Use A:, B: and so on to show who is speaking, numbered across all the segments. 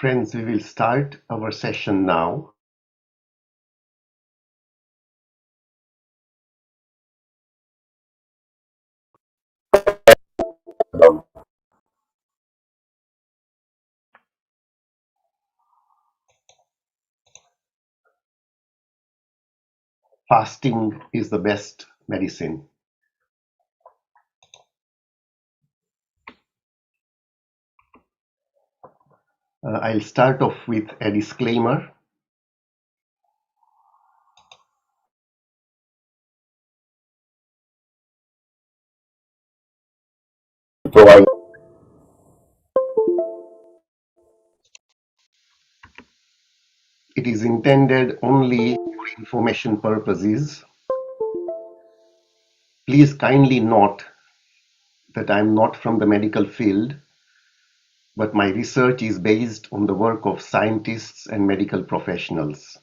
A: Friends, we will start our session now. Fasting is the best medicine. I'll start off with a disclaimer. It is intended only for information purposes. Please kindly note that I'm not from the medical field, but my research is based on the work of scientists and medical professionals.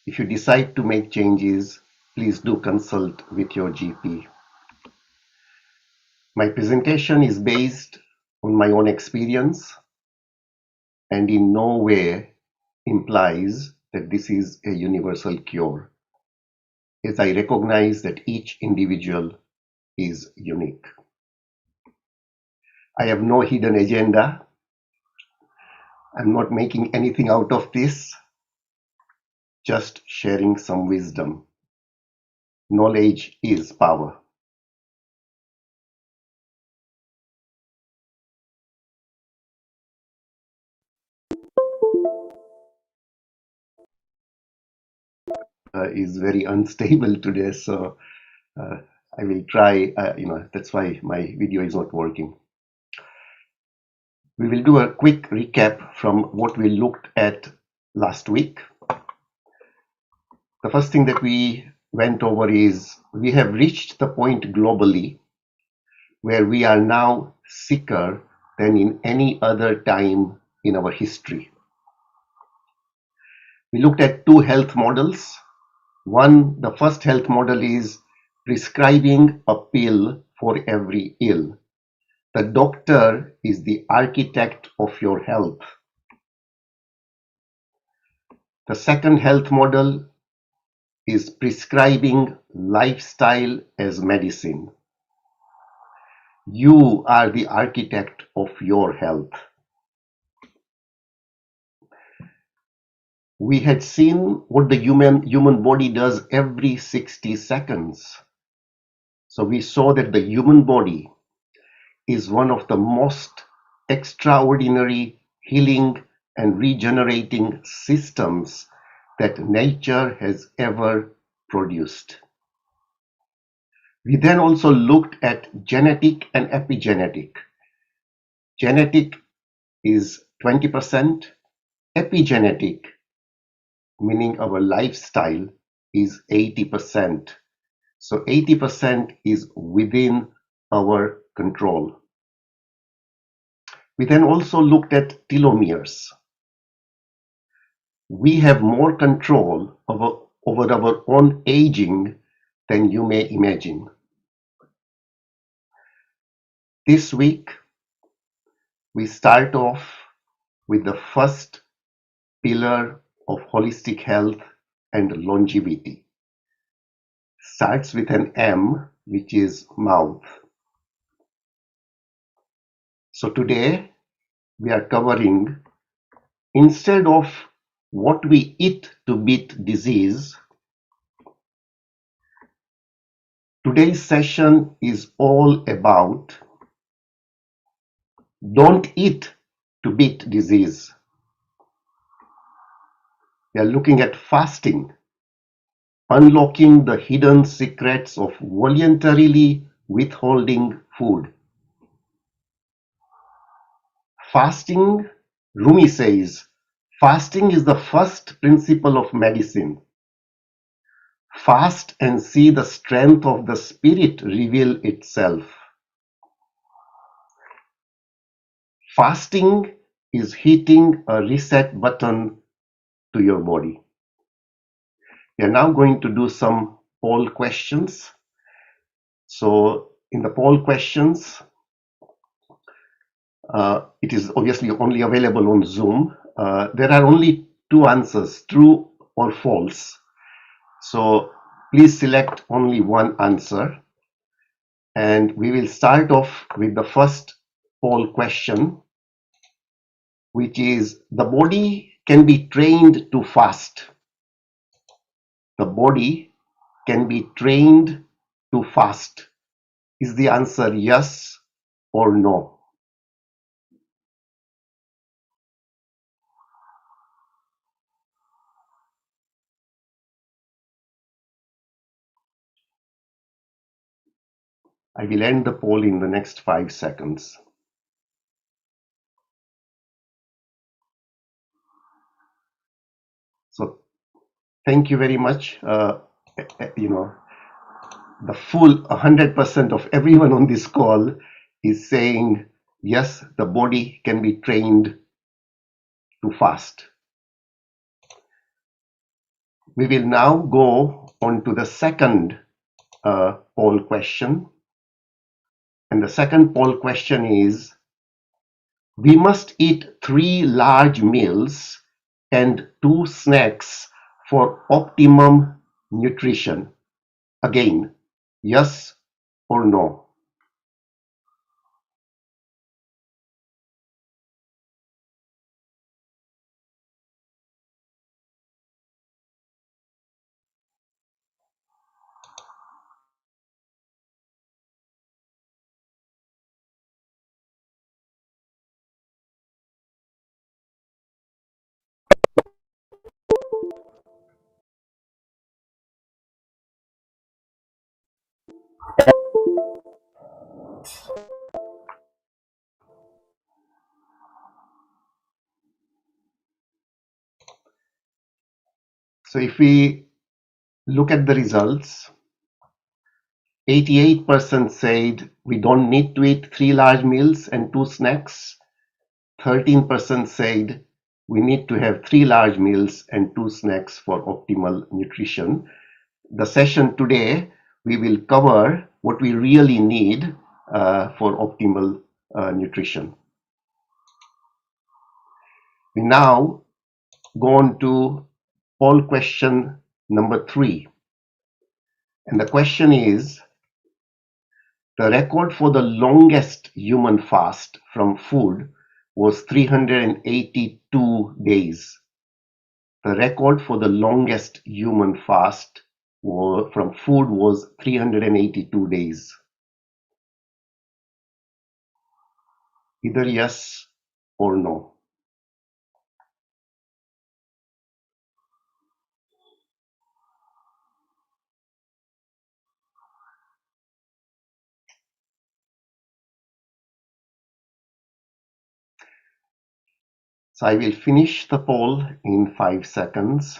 A: If you decide to make changes, please do consult with your GP. My presentation is based on my own experience and in no way implies that this is a universal cure, as I recognize that each individual is unique. I have no hidden agenda. I'm not making anything out of this, just sharing some wisdom. Knowledge is power. Is very unstable today, so I will try, that's why my video is not working. We will do a quick recap from what we looked at last week. The first thing that we went over is we have reached the point globally where we are now sicker than in any other time in our history. We looked at two health models. The first health model is prescribing a pill for every ill. The doctor is the architect of your health. The second health model is prescribing lifestyle as medicine. You are the architect of your health. We had seen what the human body does every 60 seconds. So we saw that the human body is one of the most extraordinary healing and regenerating systems that nature has ever produced. We then also looked at genetic and epigenetic. Genetic is 20%, epigenetic, meaning our lifestyle, is 80%. So 80% is within our control. We then also looked at telomeres. We have more control over our own aging than you may imagine. This week, we start off with the first pillar of holistic health and longevity. Starts with an M, which is mouth. So today, we are covering, instead of what we eat to beat disease, today's session is all about don't eat to beat disease. We are looking at fasting, unlocking the hidden secrets of voluntarily withholding food. Fasting, Rumi says, fasting is the first principle of medicine. Fast and see the strength of the spirit reveal itself. Fasting is hitting a reset button to your body. We are now going to do some poll questions. So in the poll questions, It is obviously only available on Zoom. There are only two answers, true or false. So please select only one answer. And we will start off with the first poll question, which is: the body can be trained to fast. The body can be trained to fast. Is the answer yes or no? I will end the poll in the next 5 seconds. So thank you very much. You know, the full 100% of everyone on this call is saying yes, the body can be trained to fast. We will now go on to the second poll question. And the second poll question is: we must eat 3 large meals and 2 snacks for optimum nutrition. Again, yes or no? So if we look at the results, 88% said we don't need to eat 3 large meals and 2 snacks. 13% said we need to have 3 large meals and 2 snacks for optimal nutrition. The session today, we will cover what we really need for optimal nutrition. We now go on to poll question number 3. And the question is: the record for the longest human fast from food was 382 days. The record for the longest human fast from food was 382 days. Either yes or no. So I will finish the poll in 5 seconds.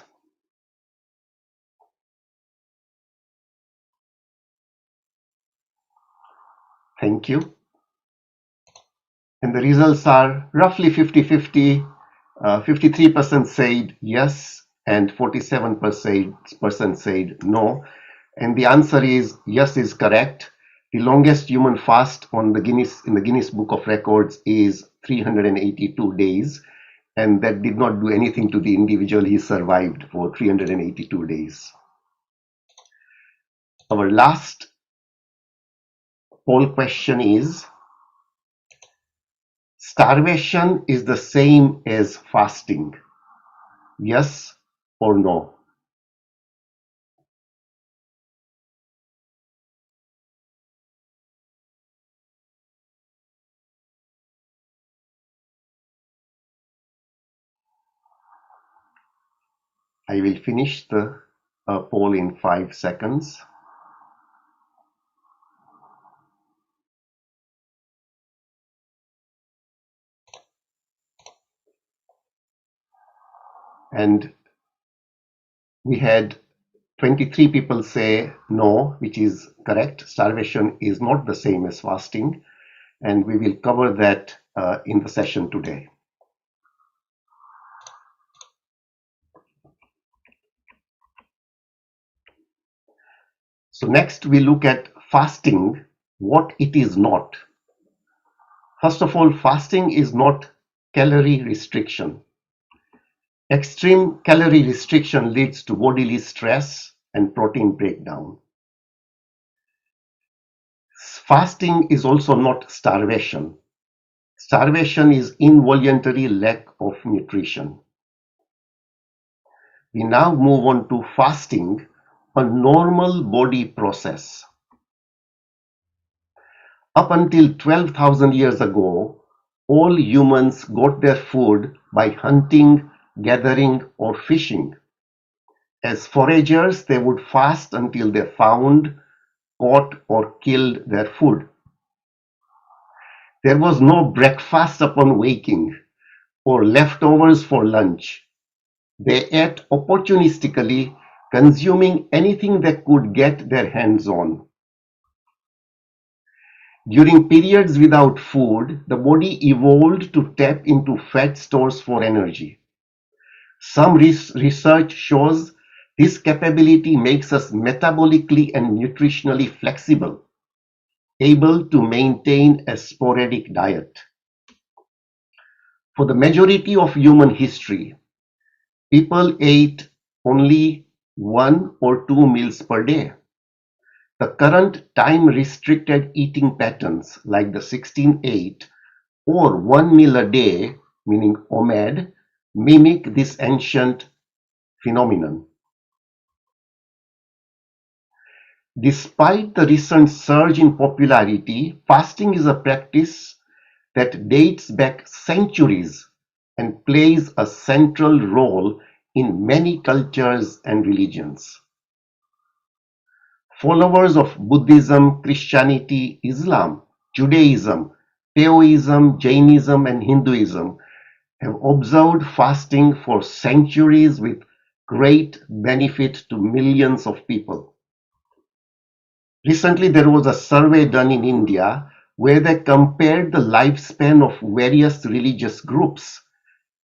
A: Thank you. And the results are roughly 50-50. 53% said yes and 47% said no. And the answer is yes is correct. The longest human fast in the Guinness Book of Records is 382 days. And that did not do anything to the individual. He survived for 382 days. Our last poll question is: starvation is the same as fasting. Yes or no? I will finish the poll in 5 seconds. And we had 23 people say no, which is correct. Starvation is not the same as fasting. And we will cover that in the session today. So next we look at fasting, what it is not. First of all, fasting is not calorie restriction. Extreme calorie restriction leads to bodily stress and protein breakdown. Fasting is also not starvation. Starvation is involuntary lack of nutrition. We now move on to fasting, a normal body process. Up until 12,000 years ago, all humans got their food by hunting, gathering, or fishing. As foragers, they would fast until they found, caught, or killed their food. There was no breakfast upon waking or leftovers for lunch. They ate opportunistically, consuming anything they could get their hands on. During periods without food, the body evolved to tap into fat stores for energy. Some research shows this capability makes us metabolically and nutritionally flexible, able to maintain a sporadic diet. For the majority of human history, people ate only 1 or 2 meals per day. The current time-restricted eating patterns like the 16-8 or 1 meal a day, meaning OMAD, mimic this ancient phenomenon. Despite the recent surge in popularity, fasting is a practice that dates back centuries and plays a central role in many cultures and religions. Followers of Buddhism, Christianity, Islam, Judaism, Taoism, Jainism, and Hinduism have observed fasting for centuries with great benefit to millions of people. Recently, there was a survey done in India where they compared the lifespan of various religious groups,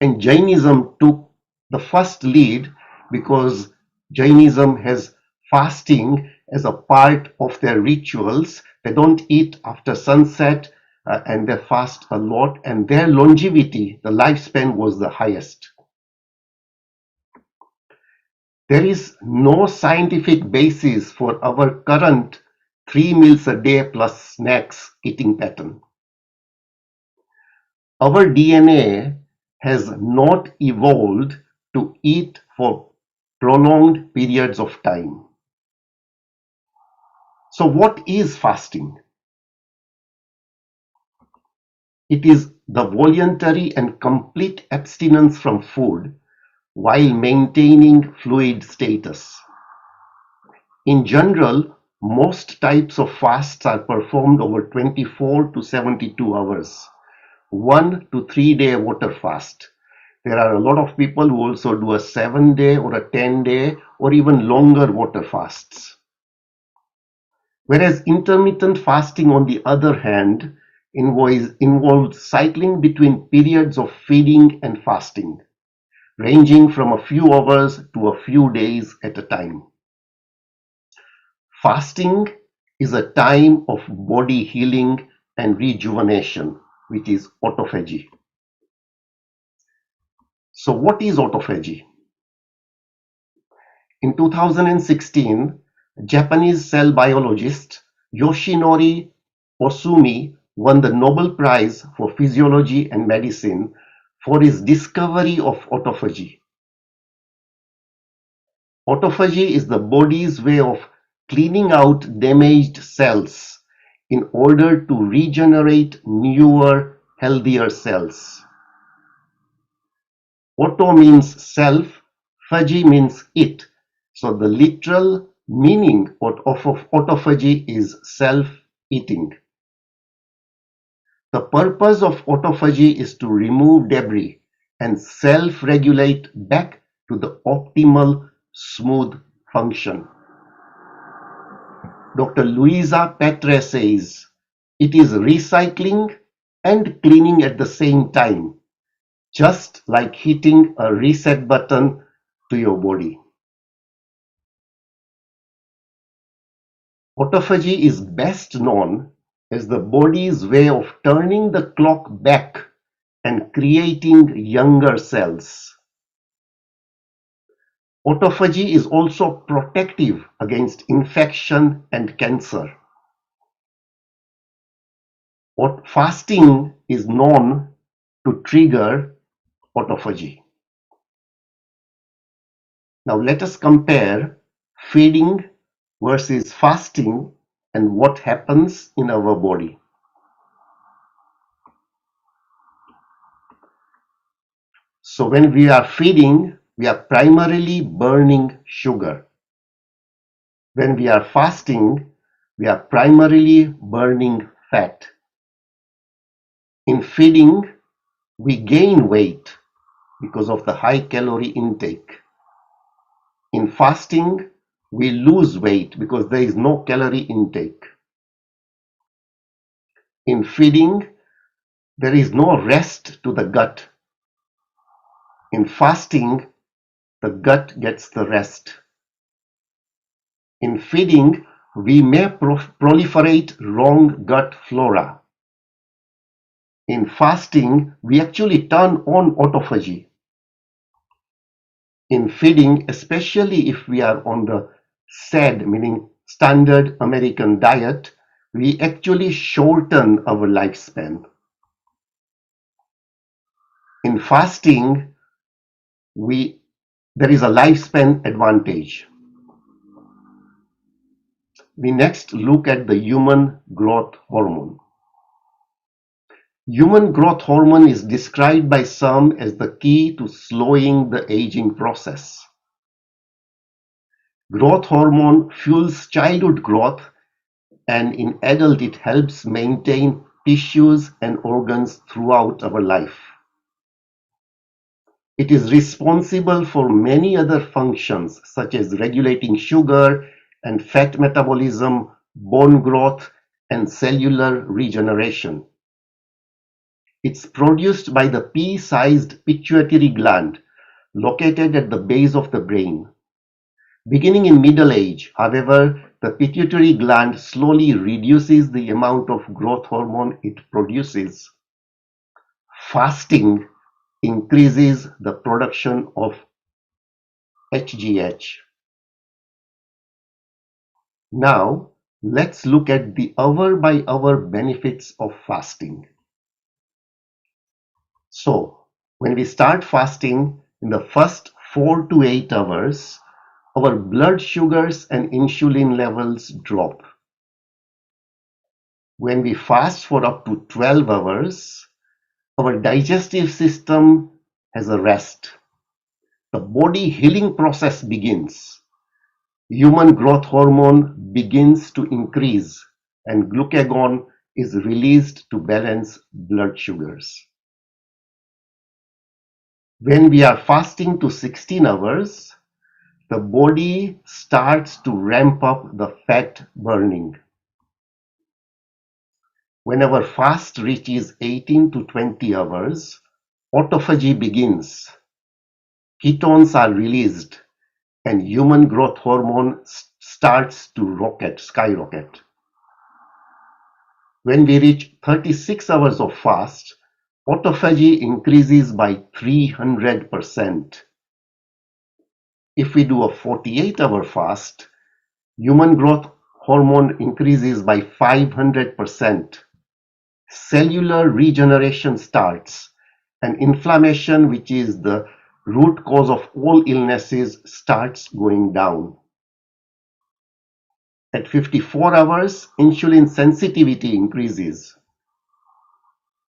A: and Jainism took the first lead because Jainism has fasting as a part of their rituals. They don't eat after sunset and they fast a lot, and their longevity, the lifespan, was the highest. There is no scientific basis for our current 3 meals a day plus snacks eating pattern. Our DNA has not evolved to eat for prolonged periods of time. So what is fasting? It is the voluntary and complete abstinence from food while maintaining fluid status. In general, most types of fasts are performed over 24 to 72 hours, 1 to 3 day water fast. There are a lot of people who also do a 7 day or a 10 day or even longer water fasts. Whereas intermittent fasting, on the other hand, involves cycling between periods of feeding and fasting, ranging from a few hours to a few days at a time. Fasting is a time of body healing and rejuvenation, which is autophagy. So what is autophagy? In 2016, Japanese cell biologist Yoshinori Osumi won the Nobel Prize for Physiology and Medicine for his discovery of autophagy. Autophagy is the body's way of cleaning out damaged cells in order to regenerate newer, healthier cells. Auto means self, phagy means it. So the literal meaning of autophagy is self-eating. The purpose of autophagy is to remove debris and self-regulate back to the optimal smooth function. Dr. Louisa Petre says, it is recycling and cleaning at the same time, just like hitting a reset button to your body. Autophagy is best known as the body's way of turning the clock back and creating younger cells. Autophagy is also protective against infection and cancer. Fasting is known to trigger autophagy. Now let us compare feeding versus fasting and what happens in our body. So when we are feeding, we are primarily burning sugar. When we are fasting, we are primarily burning fat. In feeding, we gain weight because of the high calorie intake. In fasting, we lose weight because there is no calorie intake. In feeding, there is no rest to the gut. In fasting, the gut gets the rest. In feeding, we may proliferate wrong gut flora. In fasting, we actually turn on autophagy. In feeding, especially if we are on the SAD, meaning standard American diet, we actually shorten our lifespan. In fasting, there is a lifespan advantage. We next look at the human growth hormone. Human growth hormone is described by some as the key to slowing the aging process. Growth hormone fuels childhood growth, and in adult it helps maintain tissues and organs throughout our life. It is responsible for many other functions such as regulating sugar and fat metabolism, bone growth, and cellular regeneration. It's produced by the pea-sized pituitary gland located at the base of the brain. Beginning in middle age, however, the pituitary gland slowly reduces the amount of growth hormone it produces. Fasting increases the production of HGH. Now, let's look at the hour-by-hour benefits of fasting. So, when we start fasting, in the first 4 to 8 hours, our blood sugars and insulin levels drop. When we fast for up to 12 hours, our digestive system has a rest. The body healing process begins. Human growth hormone begins to increase, and glucagon is released to balance blood sugars. When we are fasting to 16 hours, the body starts to ramp up the fat burning. When our fast reaches 18 to 20 hours, autophagy begins. Ketones are released, and human growth hormone starts to skyrocket. When we reach 36 hours of fast, autophagy increases by 300%. If we do a 48-hour fast, human growth hormone increases by 500%. Cellular regeneration starts, and inflammation, which is the root cause of all illnesses, starts going down. At 54 hours, insulin sensitivity increases,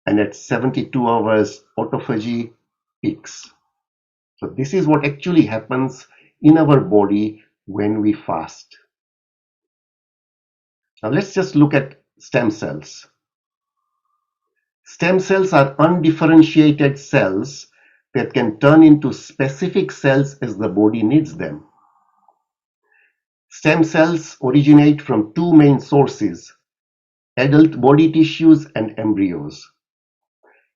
A: and at 72 hours, autophagy peaks. So this is what actually happens in our body when we fast. Now let's just look at stem cells. Stem cells are undifferentiated cells that can turn into specific cells as the body needs them. Stem cells originate from two main sources: adult body tissues and embryos.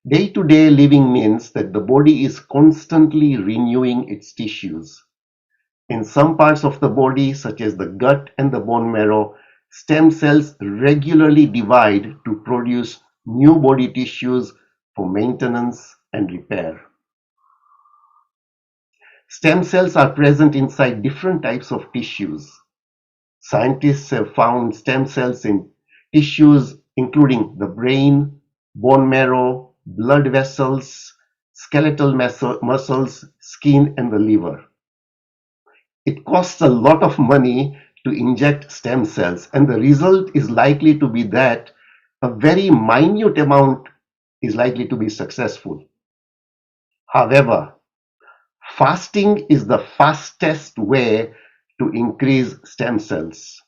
A: Day-to-day living means that the body is constantly renewing its tissues. In some parts of the body, such as the gut and the bone marrow, stem cells regularly divide to produce new body tissues for maintenance and repair. Stem cells are present inside different types of tissues. Scientists have found stem cells in tissues including the brain, bone marrow, blood vessels, skeletal muscles, skin, and the liver. It costs a lot of money to inject stem cells, and the result is likely to be that a very minute amount is likely to be successful. However, fasting is the fastest way to increase stem cells.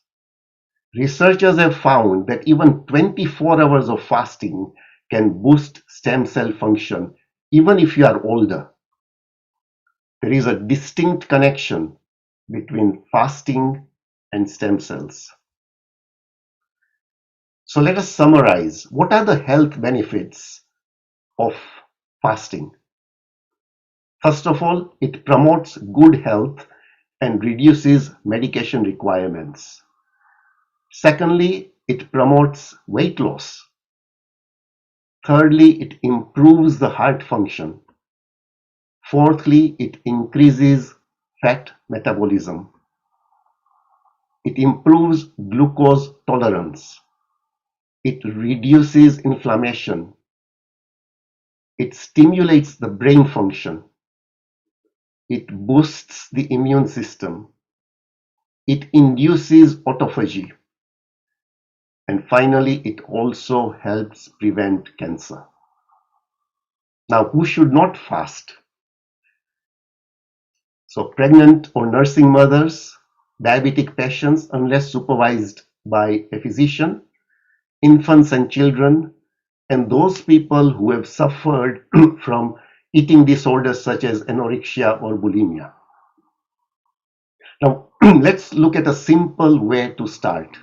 A: Researchers have found that even 24 hours of fasting can boost stem cell function, even if you are older. There is a distinct connection between fasting and stem cells. So let us summarize. What are the health benefits of fasting? First of all, it promotes good health and reduces medication requirements. Secondly, it promotes weight loss. Thirdly, it improves the heart function. Fourthly, it increases fat metabolism. It improves glucose tolerance. It reduces inflammation. It stimulates the brain function. It boosts the immune system. It induces autophagy. And finally, it also helps prevent cancer. Now, who should not fast? So pregnant or nursing mothers, diabetic patients unless supervised by a physician, infants and children, and those people who have suffered from eating disorders such as anorexia or bulimia. Now, let's look at a simple way to start.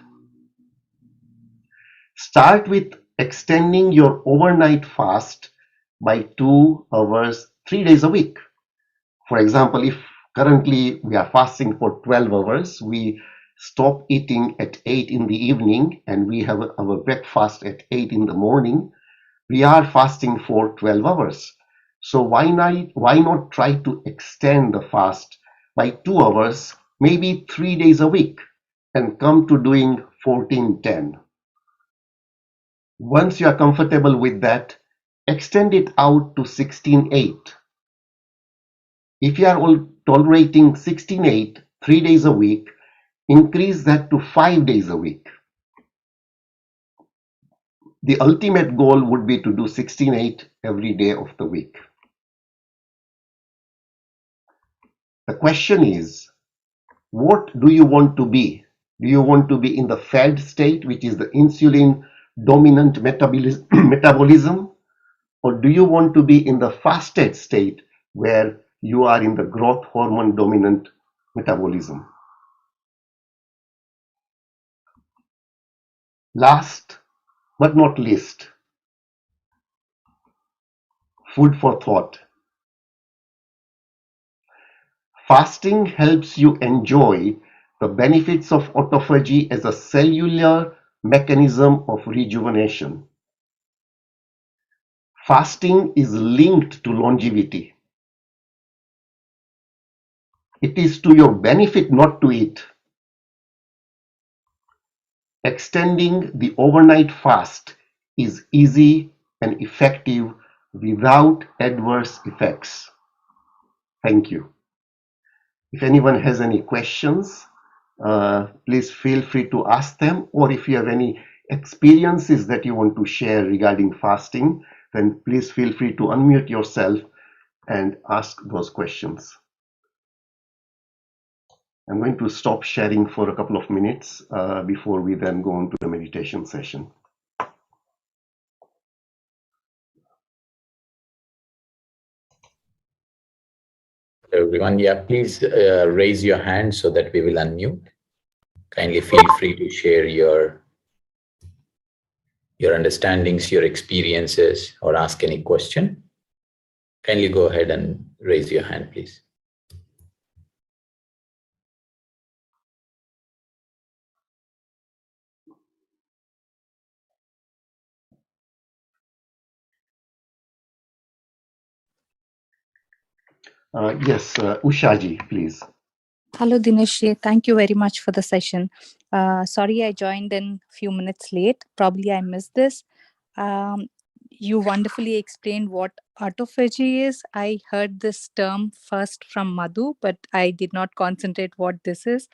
A: Start with extending your overnight fast by 2 hours, 3 days a week. For example, if currently we are fasting for 12 hours, we stop eating at 8 in the evening and we have our breakfast at 8 in the morning, we are fasting for 12 hours. So why not try to extend the fast by 2 hours, maybe 3 days a week, and come to doing 14-10. Once you are comfortable with that, extend it out to 16-8. If you are all tolerating 16-8, 3 days a week, increase that to 5 days a week. The ultimate goal would be to do 16-8 every day of the week. The question is, what do you want to be? Do you want to be in the fed state, which is the insulin dominant metabolism, or do you want to be in the fasted state where you are in the growth hormone dominant metabolism? Last but not least, food for thought. Fasting helps you enjoy the benefits of autophagy as a cellular mechanism of rejuvenation. Fasting is linked to longevity. It is to your benefit not to eat. Extending the overnight fast is easy and effective without adverse effects. Thank you. If anyone has any questions, please feel free to ask them, or if you have any experiences that you want to share regarding fasting, then please feel free to unmute yourself and ask those questions. I'm going to stop sharing for a couple of minutes before we then go on to the meditation session.
B: Everyone, yeah, please raise your hand so that we will unmute. Kindly feel free to share your understandings, your experiences, or ask any question. Kindly go ahead and raise your hand, please.
A: Yes, Ushaji, please.
C: Hello, Dinesh. Thank you very much for the session. Sorry, I joined in a few minutes late. Probably I missed this. Um, you wonderfully explained what autophagy is. I heard this term first from Madhu, but I did not concentrate what this is.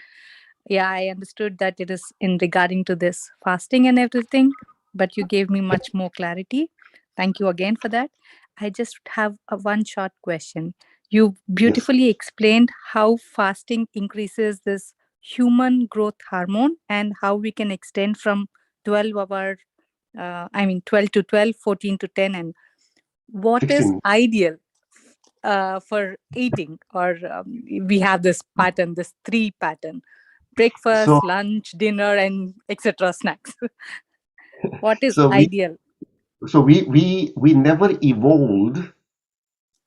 C: Yeah, I understood that it is in regarding to this fasting and everything, but you gave me much more clarity. Thank you again for that. I just have a one short question. You
A: Yes.
C: beautifully explained how fasting increases this human growth hormone and how we can extend from 12 hour, 12 to 12, 14 to 10, and what is
A: 16.
C: ideal for eating, or we have this pattern, this three pattern:
A: So,
C: breakfast, lunch, dinner, and etc. snacks. What is
A: so we,
C: ideal?
A: we never evolved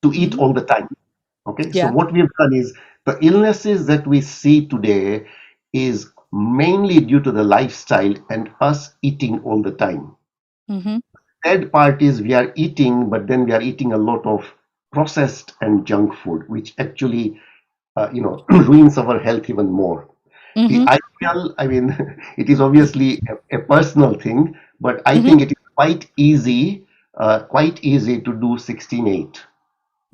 A: to eat
C: Hmm.
A: all the time. Okay. So
C: Yeah.
A: what we have done is the illnesses that we see today is mainly due to the lifestyle and us eating all the time.
C: Mm-hmm.
A: Third part is we are eating, but then we are eating a lot of processed and junk food, which actually, ruins our health even more. The
C: Mm-hmm.
A: ideal, I mean, it is obviously a personal thing, but I
C: Mm-hmm.
A: think it is quite easy to do 16/8.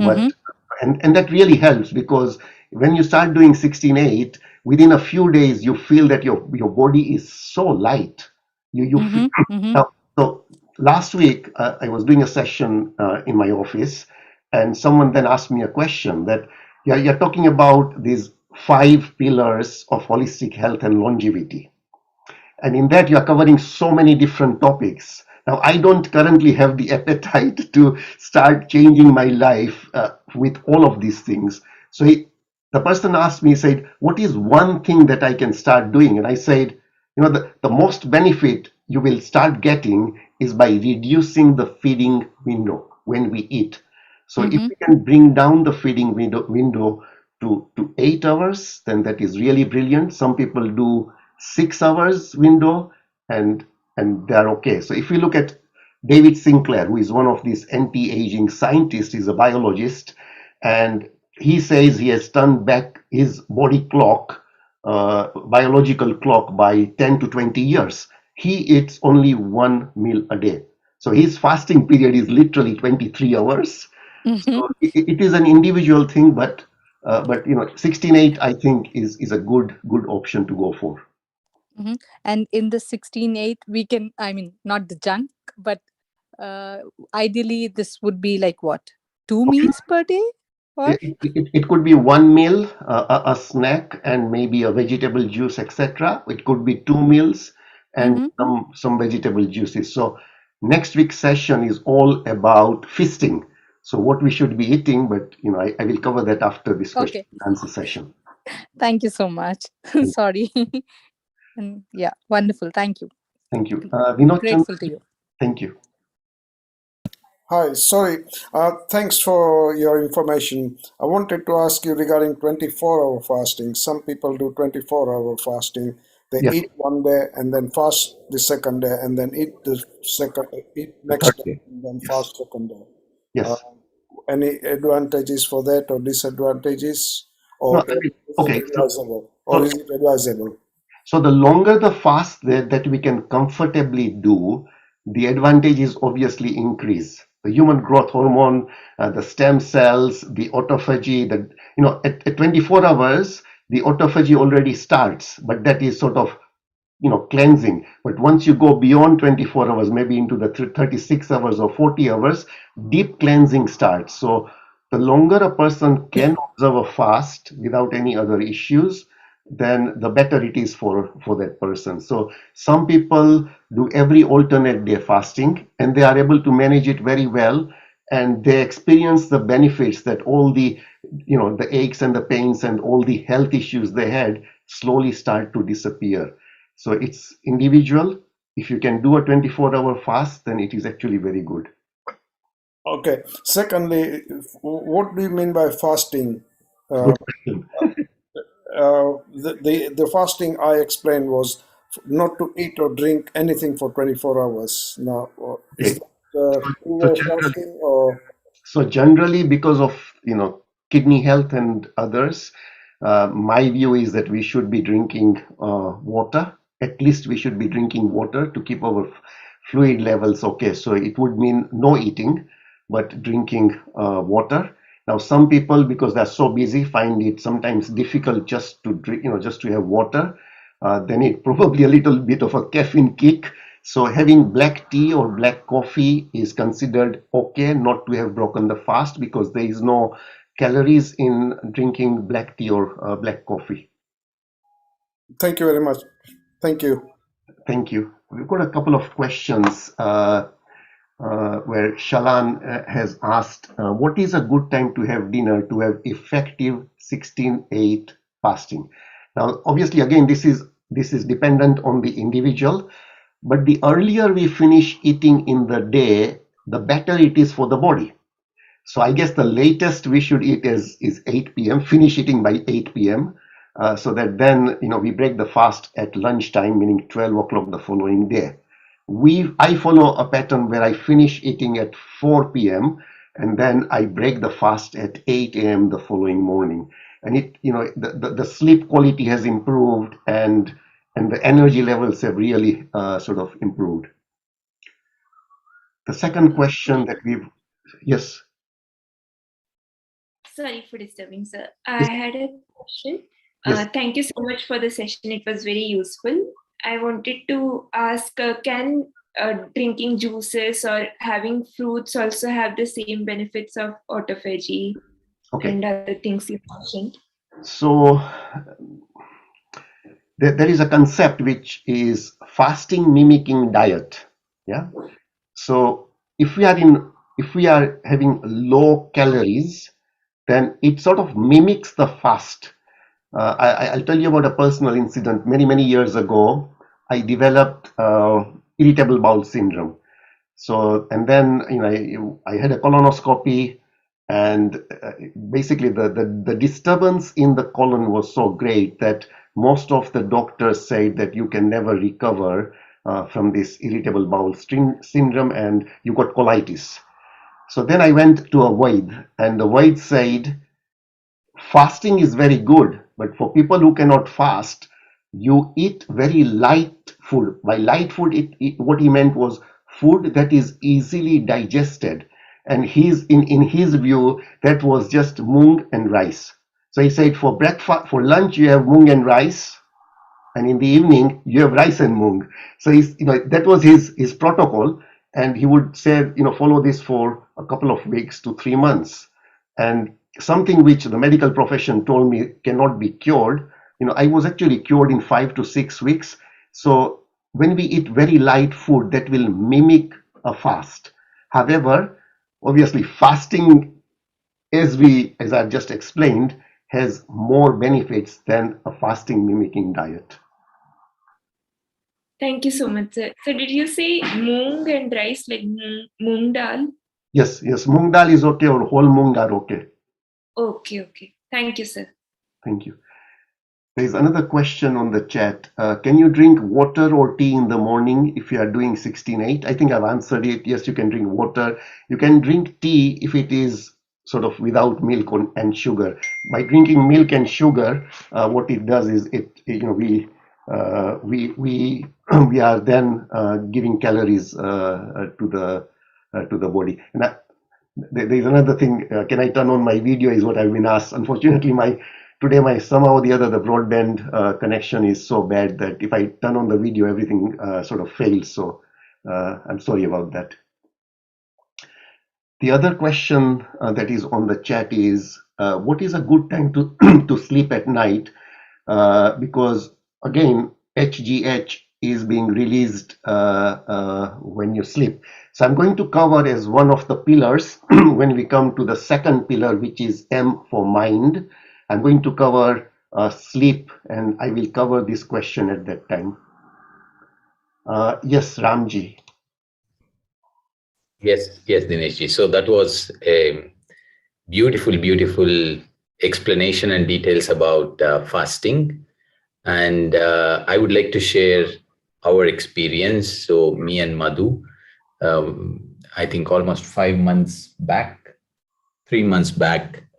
C: Mm-hmm.
A: But and that really helps because when you start doing 16/8, within a few days you feel that your body is so light. You feel
C: Mm-hmm. Mm-hmm.
A: now. So last week I was doing a session in my office, and someone then asked me a question that you're talking about these five pillars of holistic health and longevity, and in that you are covering so many different topics. Now I don't currently have the appetite to start changing my life with all of these things. So the person asked me, said, what is one thing that I can start doing? And I said, the most benefit you will start getting is by reducing the feeding window when we eat. So if
C: Mm-hmm.
A: we can bring down the feeding window to 8 hours, then that is really brilliant. Some people do 6 hours window, and they're okay. So if you look at David Sinclair, who is one of these anti-aging scientists, he's a biologist, and he says he has turned back his body clock, biological clock, by 10 to 20 years. He eats only one meal a day. So his fasting period is literally 23 hours.
C: Mm-hmm.
A: So it is an individual thing, but 16/8 I think is a good option to go for.
C: Mm-hmm. And in the 16/8, we can, not the junk, but uh, ideally, this would be like what? Two meals per day? Or?
A: It could be one meal, a snack, and maybe a vegetable juice, etc. It could be two meals and
C: Mm-hmm.
A: some vegetable juices. So next week's session is all about feasting. So what we should be eating, but I will cover that after this question
C: Okay.
A: and answer session.
C: Thank you so much. Sorry. And yeah, wonderful. Thank you.
A: Thank you. Vinod Chandra,
C: Grateful to you.
A: thank you.
D: Hi, sorry. Thanks for your information. I wanted to ask you regarding 24-hour fasting. Some people do 24-hour fasting. They
A: Yes,
D: eat one day and then fast the second day, and then eat
A: the third
D: next day
A: day.
D: and then
A: Yes,
D: fast second day. Uh,
A: yes.
D: any advantages for that or disadvantages,
A: No,
D: or
A: I mean,
D: is it
A: okay.
D: advisable? Or
A: So,
D: is it advisable?
A: So the longer the fast that we can comfortably do, the advantage is obviously increase. The human growth hormone, the stem cells, the autophagy, at 24 hours, the autophagy already starts, but that is sort of cleansing. But once you go beyond 24 hours, maybe into the 36 hours or 40 hours, deep cleansing starts. So the longer a person can observe a fast without any other issues, then the better it is for that person. So some people do every alternate day fasting, and they are able to manage it very well, and they experience the benefits that all the aches and the pains and all the health issues they had slowly start to disappear. So it's individual. If you can do a 24-hour fast, then it is actually very good.
D: Okay. Secondly, what do you mean by fasting?
A: Good
D: Uh,
A: question.
D: the fasting I explained was not to eat or drink anything for 24 hours. Now, is
A: Okay.
D: that
A: So
D: true
A: generally,
D: fasting or?
A: so generally, because of kidney health and others, my view is that we should be drinking water. At least we should be drinking water to keep our fluid levels okay. So it would mean no eating, but drinking water. Now, some people, because they're so busy, find it sometimes difficult just to drink, just to have water. They need probably a little bit of a caffeine kick. So having black tea or black coffee is considered okay, not to have broken the fast, because there is no calories in drinking black tea or black coffee.
D: Thank you very much. Thank you.
A: Thank you. We've got a couple of questions where Shalan has asked, what is a good time to have dinner to have effective 16/8 fasting? Now, obviously, again, this is dependent on the individual, but the earlier we finish eating in the day, the better it is for the body. So I guess the latest we should eat is 8 p.m., finish eating by 8 p.m., so that then, we break the fast at lunchtime, meaning 12 o'clock the following day. I follow a pattern where I finish eating at 4 p.m. and then I break the fast at 8 a.m. the following morning. And the sleep quality has improved, and the energy levels have really sort of improved. The second question that yes.
E: Sorry for disturbing, sir. I had a question.
A: Yes.
E: Thank you so much for the session. It was very useful. I wanted to ask, can drinking juices or having fruits also have the same benefits of autophagy and other things you mentioned?
A: So there is a concept which is fasting mimicking diet. Yeah. So if we are having low calories, then it sort of mimics the fast. I'll tell you about a personal incident. Many years ago, I developed irritable bowel syndrome. So, and then I had a colonoscopy, and basically the disturbance in the colon was so great that most of the doctors said that you can never recover from this irritable bowel syndrome, and you got colitis. So then I went to a Vaid, and the Vaid said, fasting is very good, but for people who cannot fast, you eat very light food. By light food, what he meant was food that is easily digested. And in his view, that was just mung and rice. So he said, for breakfast, for lunch, you have mung and rice, and in the evening you have rice and mung. So that was his protocol, and he would say, follow this for a couple of weeks to 3 months. And something which the medical profession told me cannot be cured, I was actually cured in 5 to 6 weeks. So when we eat very light food, that will mimic a fast. However, obviously fasting, as I just explained, has more benefits than a fasting mimicking diet.
E: Thank you so much, sir. So did you say moong and rice, like moong dal?
A: Yes, moong dal is okay, or whole moong are okay.
E: Okay. Thank you, sir.
A: Thank you. There is another question on the chat. Can you drink water or tea in the morning if you are doing 16/8? I think I've answered it. Yes, you can drink water. You can drink tea if it is sort of without milk and sugar. By drinking milk and sugar, what it does is we are then giving calories to the body. And there is another thing. Can I turn on my video? Is what I've been asked. Unfortunately, today somehow or the other the broadband connection is so bad that if I turn on the video, everything sort of fails. So I'm sorry about that. The other question that is on the chat is, what is a good time to to sleep at night? Because again, HGH is being released when you sleep. So I'm going to cover as one of the pillars when we come to the second pillar, which is M for mind. I'm going to cover sleep, and I will cover this question at that time. Yes, Ramji.
B: Yes, Dineshji. So that was a beautiful explanation and details about fasting. And I would like to share our experience. So me and Madhu, I think almost 3 months back,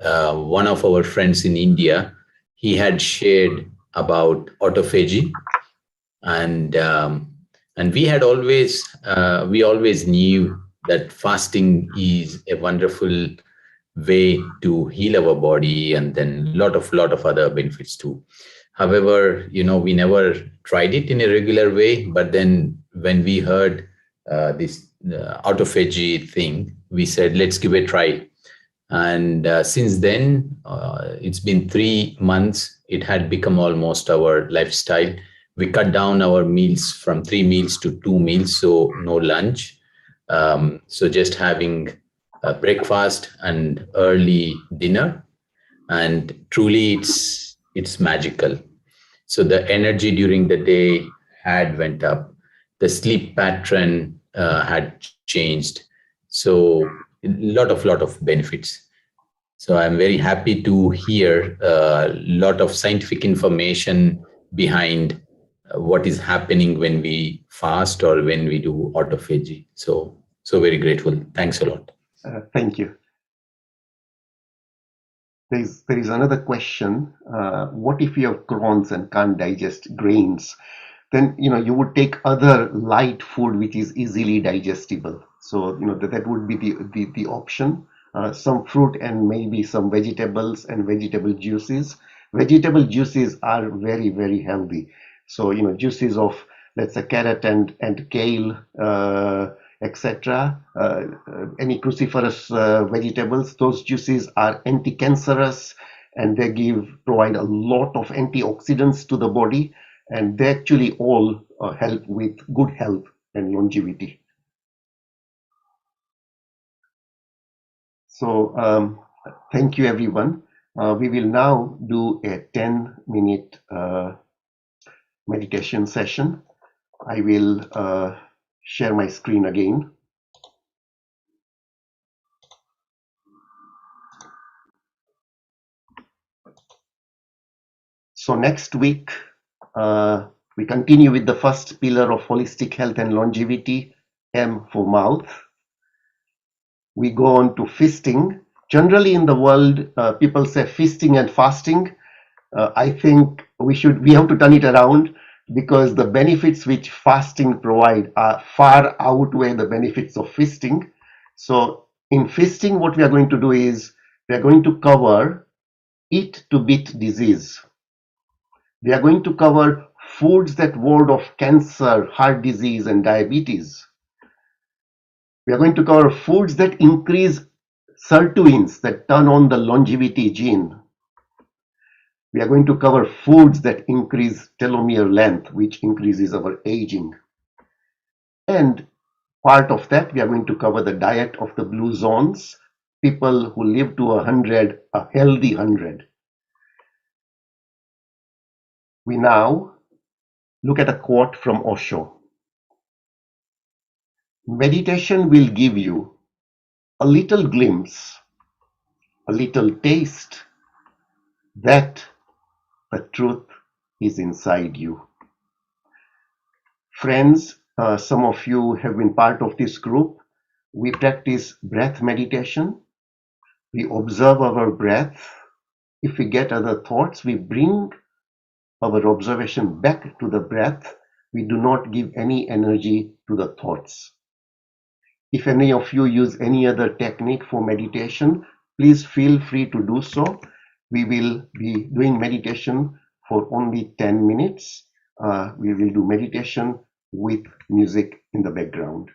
B: one of our friends in India, he had shared about autophagy, and we had always we always knew that fasting is a wonderful way to heal our body, and then lot of other benefits too. However, we never tried it in a regular way, but then when we heard this autophagy thing, we said, let's give it a try. And since then, it's been 3 months. It had become almost our lifestyle. We cut down our meals from 3 meals to 2 meals, so no lunch. So just having breakfast and early dinner, and truly, it's magical. So the energy during the day had went up, the sleep pattern had changed. So lot of benefits. So I'm very happy to hear a lot of scientific information behind what is happening when we fast or when we do autophagy. So very grateful. Thanks a lot.
A: Thank you. There is another question. What if you have Crohn's and can't digest grains? Then you would take other light food which is easily digestible. So that would be the option. Some fruit and maybe some vegetables and vegetable juices. Vegetable juices are very, very healthy. So juices of, let's say, carrot and kale, etc. Any cruciferous vegetables, those juices are anti-cancerous, and they provide a lot of antioxidants to the body, and they actually all help with good health and longevity. So thank you, everyone. We will now do a 10-minute meditation session. I will share my screen again. So next week, we continue with the first pillar of holistic health and longevity, M for mouth. We go on to feasting. Generally in the world, people say feasting and fasting. I think we have to turn it around, because the benefits which fasting provide are far outweigh the benefits of feasting. So in feasting, what we are going to do is we are going to cover eat to beat disease. We are going to cover foods that ward off cancer, heart disease, and diabetes. We are going to cover foods that increase sirtuins, that turn on the longevity gene. We are going to cover foods that increase telomere length, which increases our aging. And part of that, we are going to cover the diet of the blue zones, people who live to 100, a healthy 100. We now look at a quote from Osho. Meditation will give you a little glimpse, a little taste that the truth is inside you. Friends, some of you have been part of this group. We practice breath meditation. We observe our breath. If we get other thoughts, we bring our observation back to the breath. We do not give any energy to the thoughts. If any of you use any other technique for meditation, please feel free to do so. We will be doing meditation for only 10 minutes. We will do meditation with music in the background.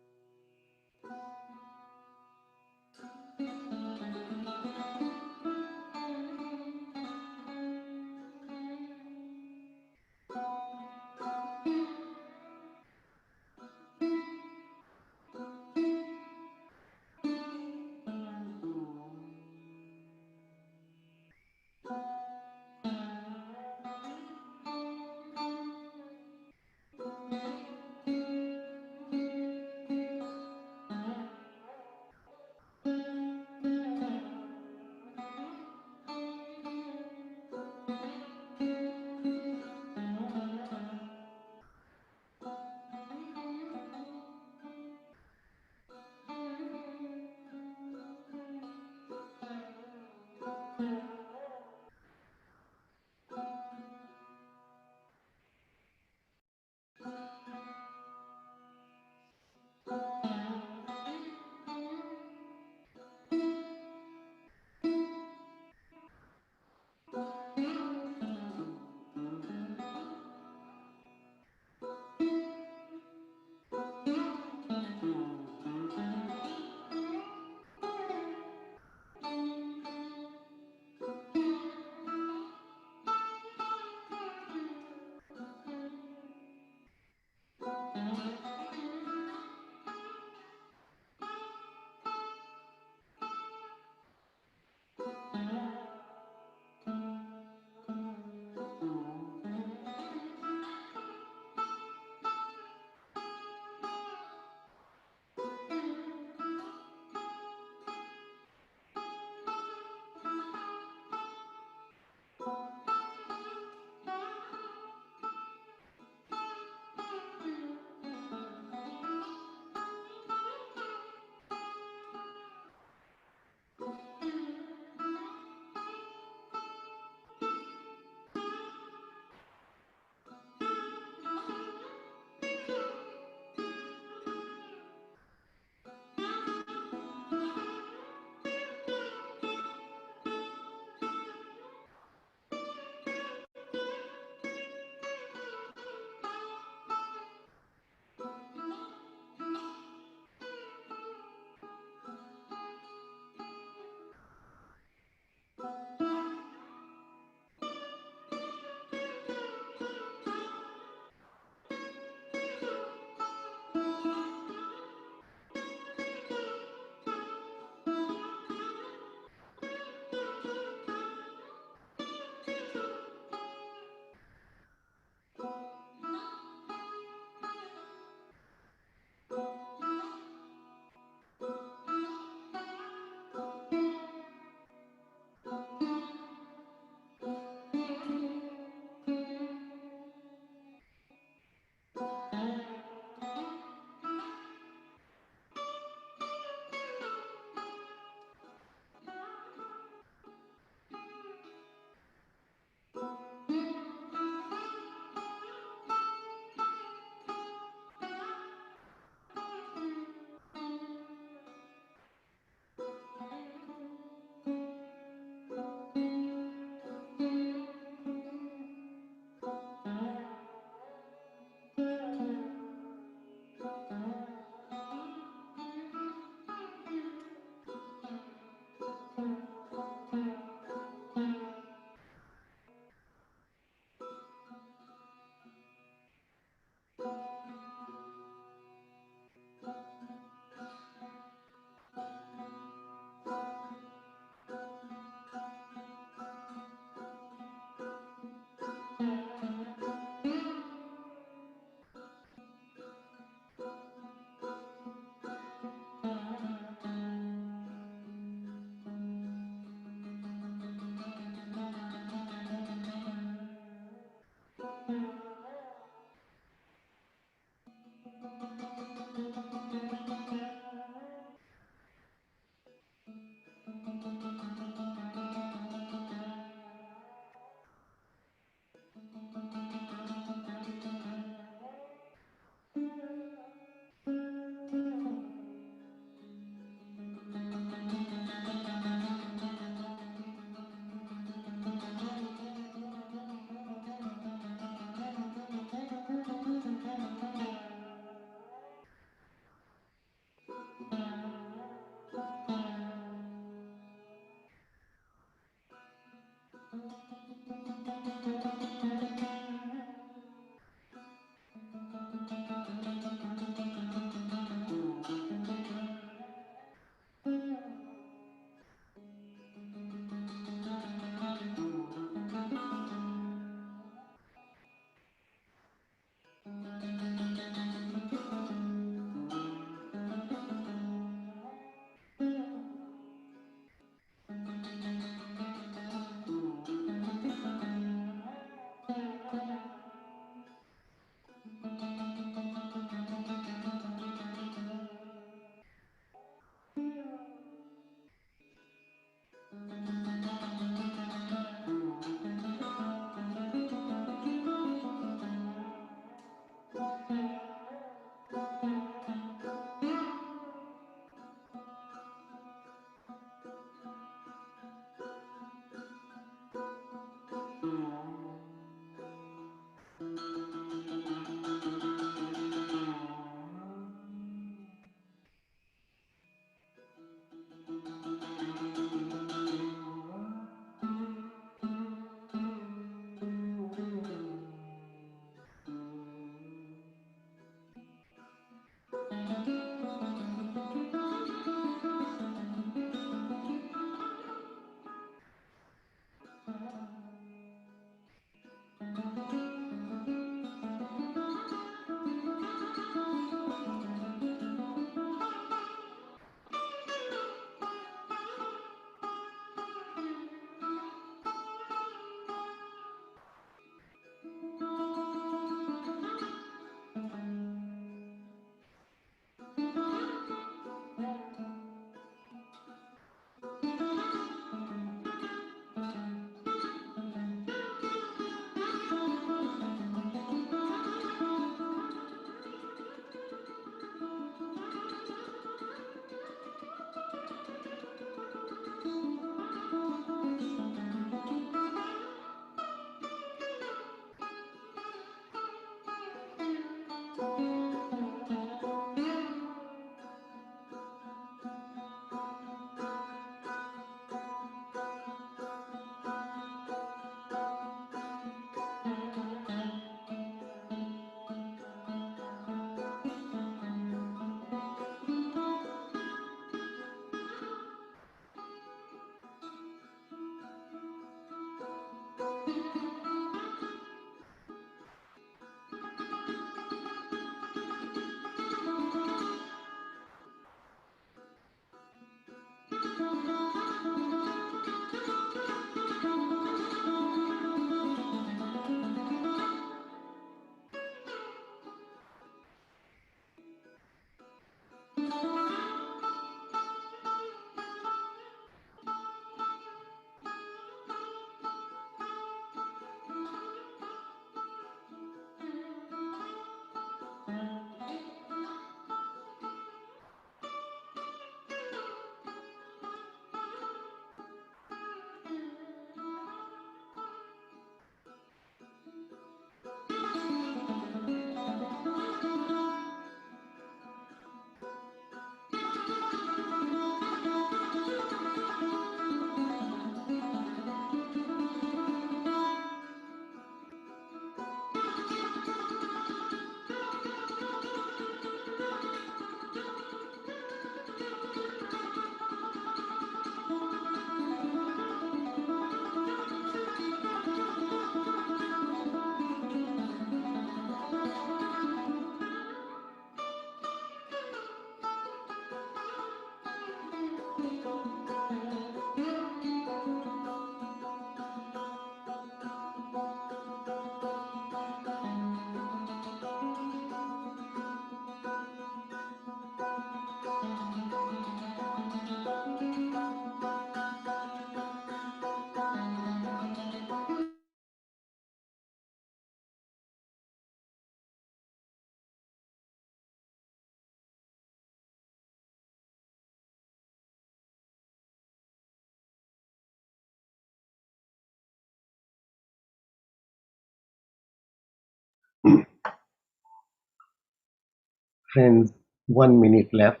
A: Friends, 1 minute left.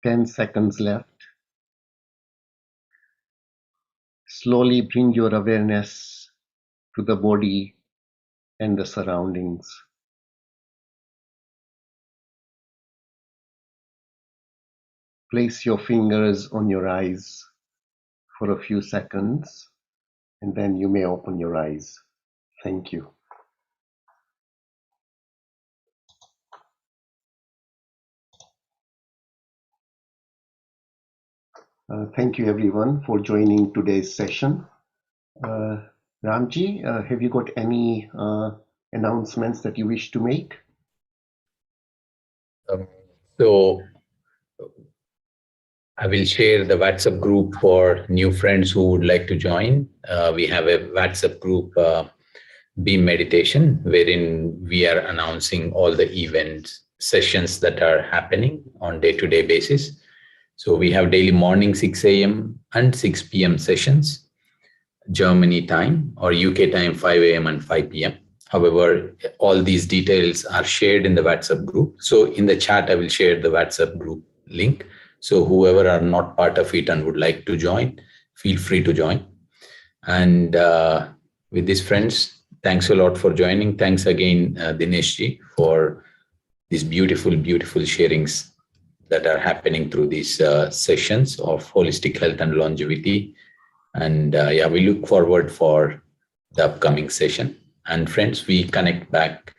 A: Ten seconds left. Slowly bring your awareness to the body and the surroundings. Place your fingers on your eyes for a few seconds, and then you may open your eyes. Thank you. Thank you everyone for joining today's session. Ramji, have you got any announcements that you wish to make?
B: So I will share the WhatsApp group for new friends who would like to join. We have a WhatsApp group, Beam Meditation, wherein we are announcing all the events, sessions that are happening on day-to-day basis. So we have daily morning 6 a.m. and 6 p.m. sessions, Germany time, or UK time 5 a.m. and 5 p.m. However, all these details are shared in the WhatsApp group. So in the chat, I will share the WhatsApp group link. So whoever are not part of it and would like to join, feel free to join. And with this, friends, thanks a lot for joining. Thanks again, Dinesh ji, for these beautiful, beautiful sharings that are happening through these sessions of holistic health and longevity. And yeah, we look forward for the upcoming session. And friends, we connect back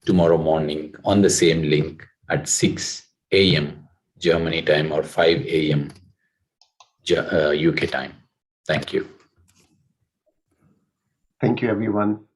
B: tomorrow morning on the same link at 6 a.m. Germany time or 5 a.m. UK time. Thank you.
A: Thank you, everyone.